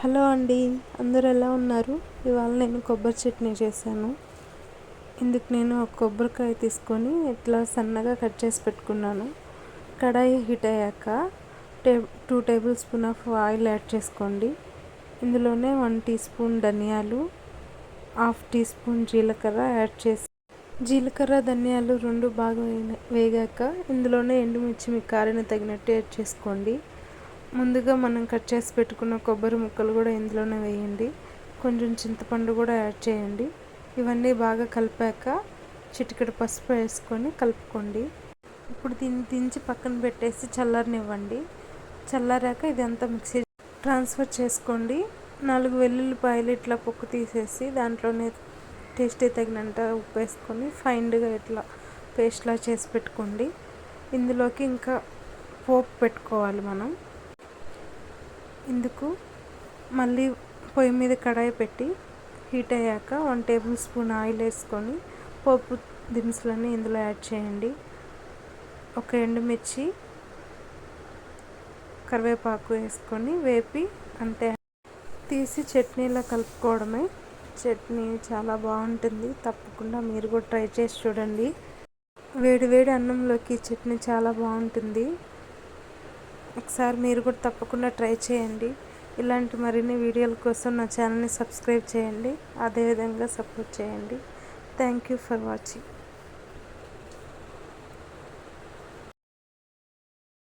Hello అండి, అందరూ ఎలా ఉన్నారు? ఇవాళ నేను కొబ్బరి చట్నీ చేశాను. ఇందుకు నేను ఒక కొబ్బరికాయ తీసుకొని ఇట్లా సన్నగా కట్ చేసి పెట్టుకున్నాను. కడాయి హీట్ అయ్యాక 2 table spoon of oil add చేసుకోండి. ఇందులోనే 1 టీ స్పూన్ ధనియాలు, 1/2 టీ స్పూన్ జీలకర్ర యాడ్ చేసి జీలకర్ర ధనియాలు రెండు బాగా వేగాక ఇందులోనే ఎండుమిర్చి మీ కారానికి తగినట్టు యాడ్ చేసుకోండి. ముందుగా మనం కట్ చేసి పెట్టుకున్న కొబ్బరి ముక్కలు కూడా ఇందులోనే వేయండి. కొంచెం చింతపండు కూడా యాడ్ చేయండి. ఇవన్నీ బాగా కలిపాక చిటికెడు పసుపు వేసుకొని కలుపుకోండి. ఇప్పుడు దీన్ని దించి పక్కన పెట్టేసి చల్లారనివ్వండి. చల్లారాక ఇదంతా మిక్సీ ట్రాన్స్ఫర్ చేసుకోండి. 4 వెల్లుల్లిపాయలు ఇట్లా పొక్కు తీసేసి దాంట్లోనే టేస్ట్కి తగినంత ఉప్పు వేసుకొని ఫైన్గా ఇట్లా పేస్ట్లా చేసి పెట్టుకోండి. ఇందులోకి ఇంకా పోపు పెట్టుకోవాలి మనం. ఇందుకు మళ్ళీ పొయ్యి మీద కడాయి పెట్టి హీట్ అయ్యాక 1 టేబుల్ స్పూన్ ఆయిల్ వేసుకొని పోపు దినుసులన్నీ ఇందులో యాడ్ చేయండి. ఒక ఎండుమిర్చి, కరివేపాకు వేసుకొని వేపి అంతే తీసి చట్నీలో కలుపుకోవడమే. చట్నీ చాలా బాగుంటుంది. తప్పకుండా మీరు కూడా ట్రై చేసి చూడండి. వేడి వేడి అన్నంలోకి చట్నీ చాలా బాగుంటుంది. ఒకసారి మీరు కూడా తప్పకుండా ట్రై చేయండి. ఇలాంటి మరిన్ని వీడియోల కోసం నా ఛానల్ని సబ్స్క్రైబ్ చేయండి. అదేవిధంగా సపోర్ట్ చేయండి. Thank you for watching.